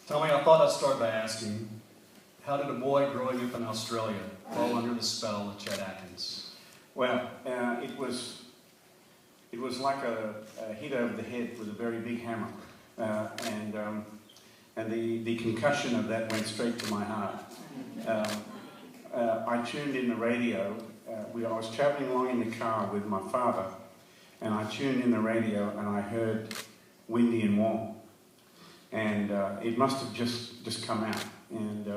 Tommy, I thought I'd start by asking, how did a boy growing up in Australia fall under the spell of Chet Atkins? Well, it was like a hit over the head with a very big hammer, and the concussion of that went straight to my heart. I tuned in the radio. I was travelling along in the car with my father, and I tuned in the radio and I heard Windy and Warm, and it must have just come out, and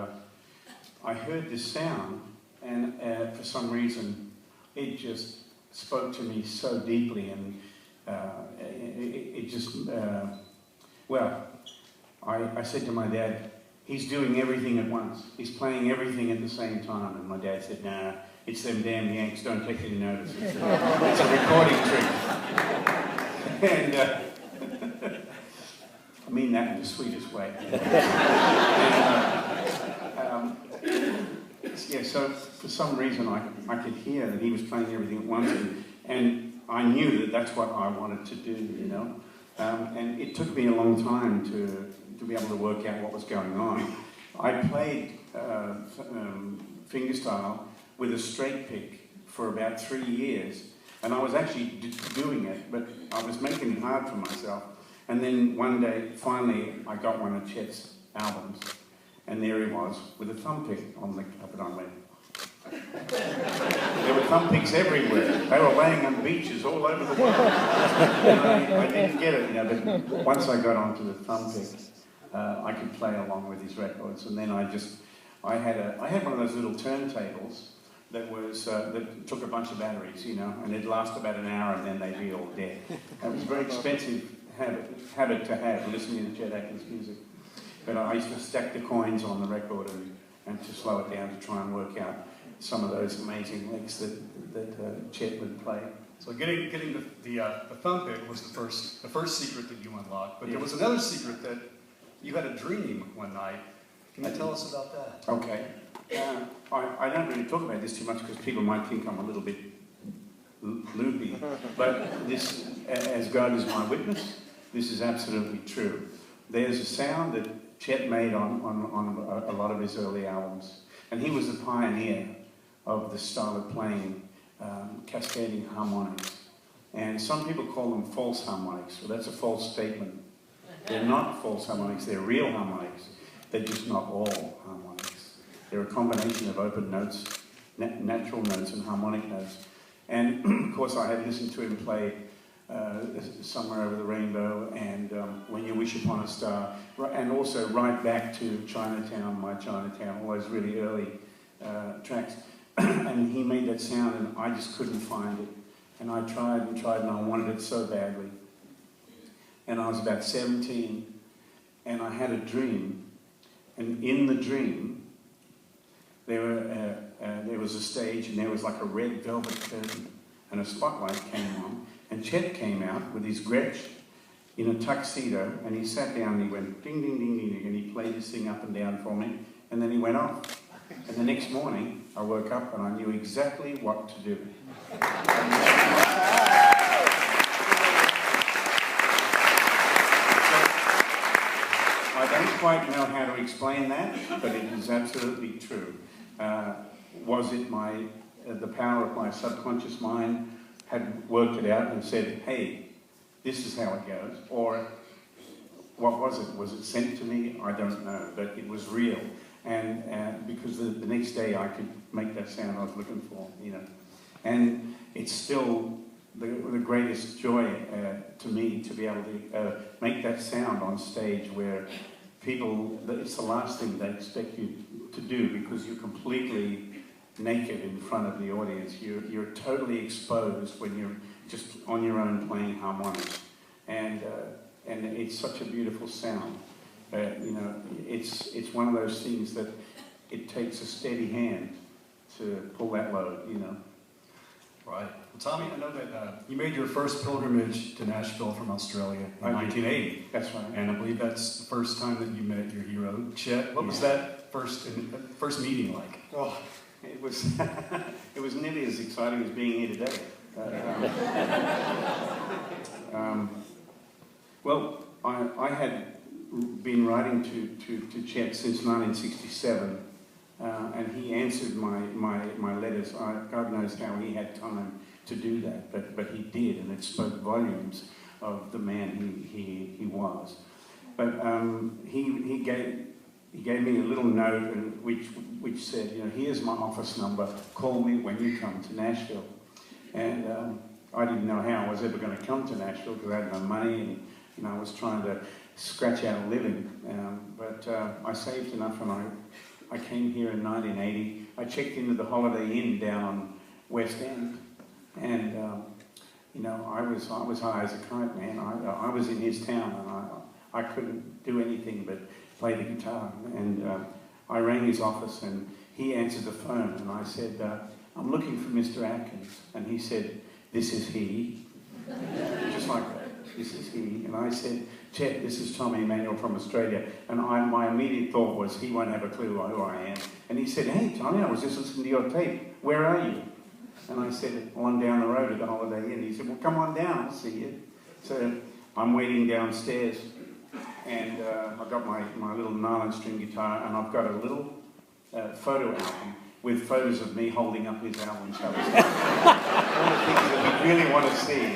I heard this sound, and for some reason it just spoke to me so deeply, and it just well, I said to my dad, he's doing everything at once, he's playing everything at the same time, and my dad said, nah, it's them damn Yanks, don't take any notice, it's a recording trick. And I mean that in the sweetest way. Yeah, so for some reason I could hear that he was playing everything at once, and I knew that that's what I wanted to do, you know. And it took me a long time to be able to work out what was going on. I played fingerstyle with a straight pick for about 3 years, and I was actually doing it, but I was making it hard for myself. And then one day, finally, I got one of Chet's albums, and there he was with a thumb pick on the carpet. I went. There were thumb picks everywhere. They were laying on beaches all over the world. And I didn't get it, you know. But once I got onto the thumb pick, I could play along with his records. And then I had one of those little turntables that was that took a bunch of batteries, you know, and it'd last about an hour, and then they'd be all dead. It was a very expensive habit to have, listening to Chet Atkins music. But I used to stack the coins on the record and to slow it down to try and work out some of those amazing licks that Chet would play. So getting the thumb pick was the first secret that you unlocked, but there was another secret that you had a dream one night. Can you tell us about that? Okay. I don't really talk about this too much because people might think I'm a little bit loopy, but this, as God is my witness, this is absolutely true. There's a sound that Chet made on a lot of his early albums, and he was the pioneer of the style of playing cascading harmonics. And some people call them false harmonics. Well, that's a false statement. They're not false harmonics, they're real harmonics. They're just not all harmonics. They're a combination of open notes, natural notes and harmonic notes. And of course I had listened to him play Somewhere Over the Rainbow and When You Wish Upon a Star, and also right back to Chinatown, My Chinatown, all those really early tracks. And he made that sound and I just couldn't find it. And I tried and tried and I wanted it so badly. And I was about 17 and I had a dream. And in the dream, there was a stage and there was like a red velvet curtain and a spotlight came on. And Chet came out with his Gretsch in a tuxedo, and he sat down and he went ding, ding, ding, ding, and he played this thing up and down for me, and then he went off. And the next morning, I woke up and I knew exactly what to do. I don't quite know how to explain that, but it is absolutely true. Was it the power of my subconscious mind had worked it out and said, hey, this is how it goes? Or what was it? Was it sent to me? I don't know, but it was real. And because the next day I could make that sound I was looking for, you know. And it's still the greatest joy to me to be able to make that sound on stage where people, it's the last thing they expect you to do because you're completely naked in front of the audience. You're totally exposed when you're just on your own playing harmonics, and it's such a beautiful sound. You know, it's one of those things that it takes a steady hand to pull that load. You know. Right. Well, Tommy, I know that you made your first pilgrimage to Nashville from Australia in 1980. That's right. And I believe that's the first time that you met your hero, Chet. What was that first meeting like? Oh. It was nearly as exciting as being here today. Well, I had been writing to Chet since 1967, and he answered my letters. God knows how he had time to do that, but he did, and it spoke volumes of the man he was. But he gave me a little note which said, you know, here's my office number, call me when you come to Nashville. And I didn't know how I was ever going to come to Nashville because I had no money, and you know, I was trying to scratch out a living. But I saved enough, and I came here in 1980. I checked into the Holiday Inn down on West End, and you know, I was high as a kite, man. I was in his town, and I couldn't do anything but play the guitar. And I rang his office, and he answered the phone, and I said, I'm looking for Mr. Atkins. And he said, this is he. Just like that, this is he. And I said, Chet, this is Tommy Emmanuel from Australia. And my immediate thought was, he won't have a clue who I am. And he said, hey, Tommy, I was just listening to your tape. Where are you? And I said, well, I'm down the road at the Holiday Inn. He said, well, come on down, I'll see you. So I'm waiting downstairs, and I've got my little nylon string guitar, and I've got a little photo album with photos of me holding up his album covers. All the things that we really want to see.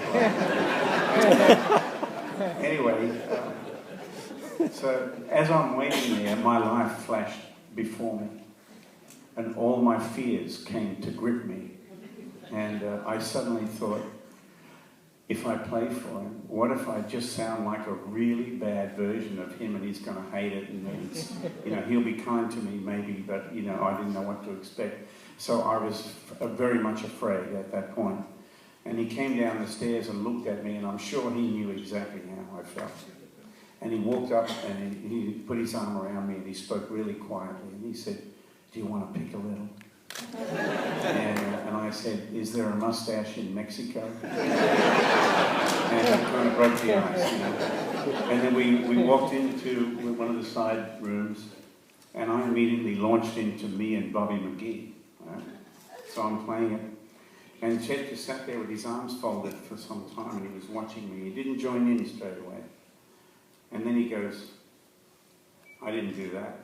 Anyway, so as I'm waiting there, my life flashed before me, and all my fears came to grip me. And I suddenly thought, if I play for him, what if I just sound like a really bad version of him, and he's going to hate it, and it's, you know, he'll be kind to me maybe, but you know, I didn't know what to expect. So I was very much afraid at that point. And he came down the stairs and looked at me, and I'm sure he knew exactly how I felt. And he walked up and he put his arm around me, and he spoke really quietly, and he said, do you want to pick a little? And I said, is there a mustache in Mexico? And it kind of broke the ice, you know. And then we walked into one of the side rooms, and I immediately launched into me and Bobby McGee. Right? So I'm playing it. And Chet just sat there with his arms folded for some time, and he was watching me. He didn't join in straight away. And then he goes, I didn't do that.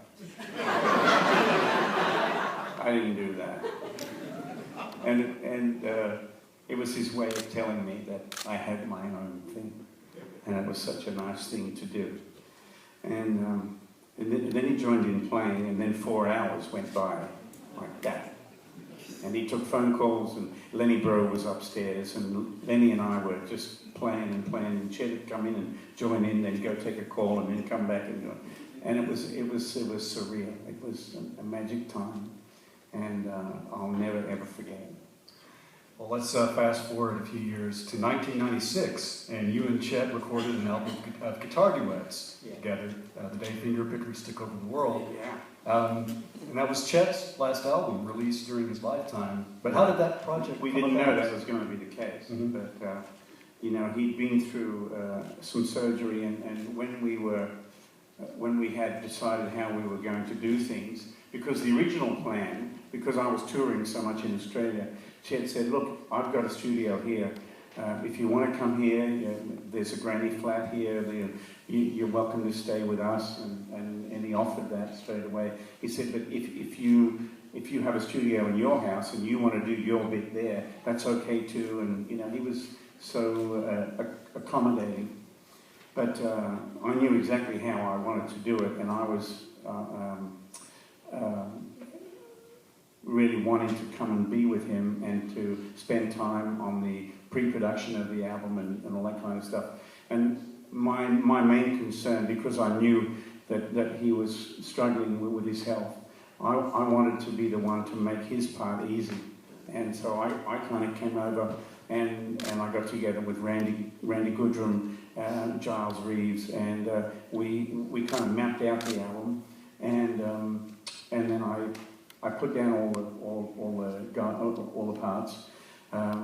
I didn't do that. And it was his way of telling me that I had my own thing. And it was such a nice thing to do. And then he joined in playing, and then 4 hours went by like that. And he took phone calls, and Lenny Bro was upstairs, and Lenny and I were just playing, and Chet would come in and join in, then go take a call, and then come back and go. And it was surreal. It was a magic time. And I'll never, ever forget it. Well, let's fast forward a few years to 1996, and you and Chet recorded an album of guitar duets together, The Day Finger Pickers Took Over the World. Yeah. And that was Chet's last album, released during his lifetime. But how did that project We come didn't about? know that was going to be the case. Mm-hmm. But, you know, he'd been through some surgery, and when we had decided how we were going to do things, because the original plan, because I was touring so much in Australia, Chet said, look, I've got a studio here. If you want to come here, there's a granny flat here. You're welcome to stay with us. And he offered that straight away. He said, but if you have a studio in your house and you want to do your bit there, that's okay too. And, you know, he was so accommodating. But I knew exactly how I wanted to do it, and I was really wanting to come and be with him and to spend time on the pre-production of the album and all that kind of stuff. And my main concern, because I knew that he was struggling with his health, I wanted to be the one to make his part easy. And so I kind of came over and I got together with Randy Goodrum, Giles Reeves, and we kind of mapped out the album, and then I put down all the parts,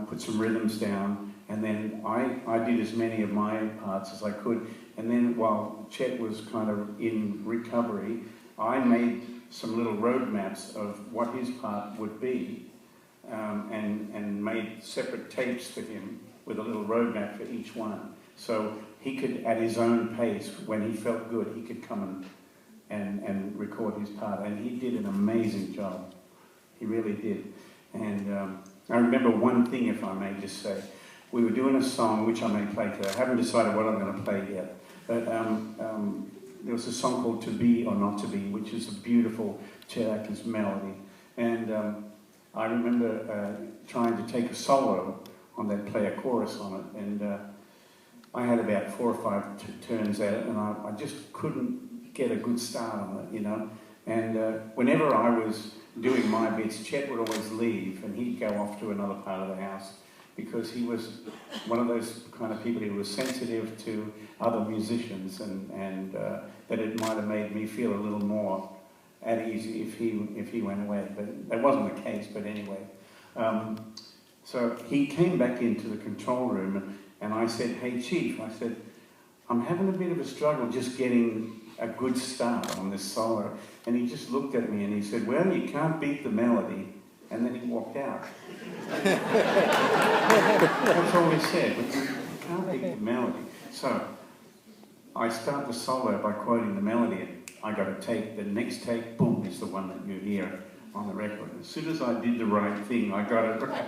put some rhythms down, and then I did as many of my parts as I could. And then while Chet was kind of in recovery, I made some little road maps of what his part would be, and made separate tapes for him with a little road map for each one. So he could, at his own pace, when he felt good, he could come and record his part. And he did an amazing job. He really did. And I remember one thing, if I may just say. We were doing a song, which I may play today. I haven't decided what I'm going to play yet. But there was a song called To Be or Not To Be, which is a beautiful Chet Atkins melody. And I remember trying to take a solo on that, play a chorus on it. And I had about 4 or 5 turns at it, and I just couldn't get a good start on it, you know. And whenever I was doing my bits, Chet would always leave, and he'd go off to another part of the house, because he was one of those kind of people who was sensitive to other musicians, and that it might have made me feel a little more at ease if he went away. But that wasn't the case, but anyway. So he came back into the control room, and I said, "Hey, Chief," I said, "I'm having a bit of a struggle just getting a good start on this solo." And he just looked at me and he said, "Well, you can't beat the melody." And then he walked out. That's all he said. You can't beat the melody. So I start the solo by quoting the melody, and I got a take. The next take, boom, is the one that you hear on the record. As soon as I did the right thing, I got it right.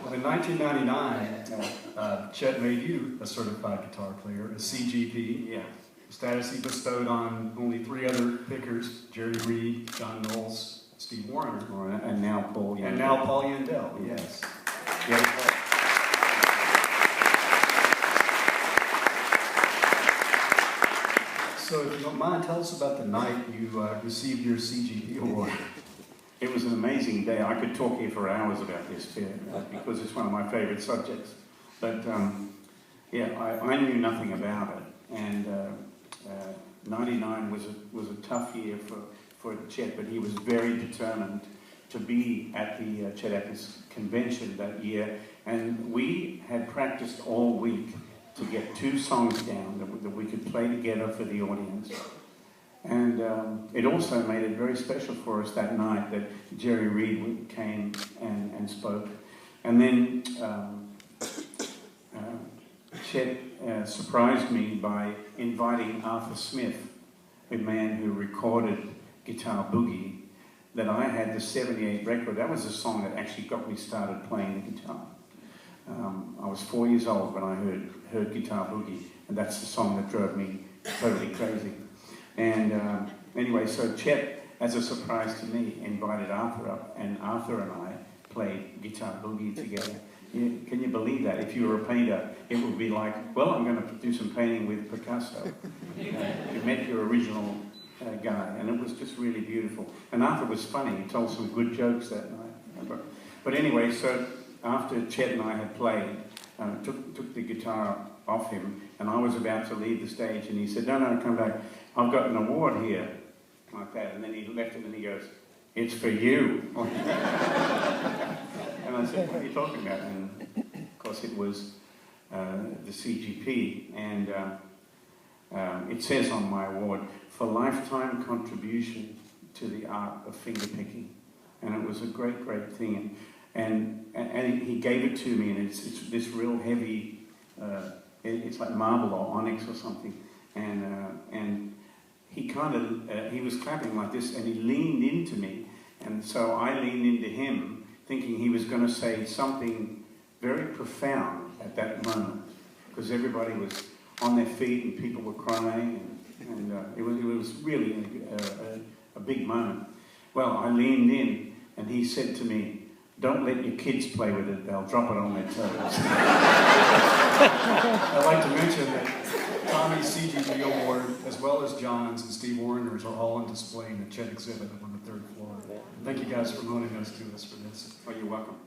Well, in 1999, Chet made you a certified guitar player, a CGP. Yeah. Status he bestowed on only 3 other pickers: Jerry Reed, John Knowles, Steve Wariner, And now Paul Yandell. And now Paul Yandell, yes. Yeah. So if you don't mind, tell us about the night you received your CGP award. It was an amazing day. I could talk here for hours about this because it's one of my favourite subjects. But yeah, I knew nothing about it, and 99 was a tough year for Chet, but he was very determined to be at the Chet Atkins convention that year, and we had practiced all week to get 2 songs down that we could play together for the audience. And it also made it very special for us that night that Jerry Reed came and spoke. And then Chet surprised me by inviting Arthur Smith, a man who recorded Guitar Boogie, that I had the 78 record. That was the song that actually got me started playing the guitar. I was 4 years old when I heard Guitar Boogie, and that's the song that drove me totally crazy. And anyway, so Chet, as a surprise to me, invited Arthur up, and Arthur and I played Guitar Boogie together. Can you believe that? If you were a painter, it would be like, well, I'm going to do some painting with Picasso. You met your original guy, and it was just really beautiful. And Arthur was funny. He told some good jokes that night. But anyway, so after Chet and I had played, took the guitar off him, and I was about to leave the stage, and he said, no, come back. I've got an award here, like that. And then he left it, and he goes, "It's for you." And I said, "What are you talking about?" And of course it was the CGP, and it says on my award, "For lifetime contribution to the art of fingerpicking." And it was a great, great thing. And he gave it to me, and it's this real heavy, it's like marble or onyx or something. And he kind of, he was clapping like this, and he leaned into me. And so I leaned into him, thinking he was going to say something very profound at that moment, because everybody was on their feet and people were crying, and it was really a big moment. Well, I leaned in, and he said to me, "Don't let your kids play with it, they'll drop it on their toes." I'd like to mention that Tommy's CGP award, as well as John's and Steve Warner's, are all on display in the Chet exhibit on the 3rd floor. Thank you guys for loaning those to us for this. Oh, you're welcome.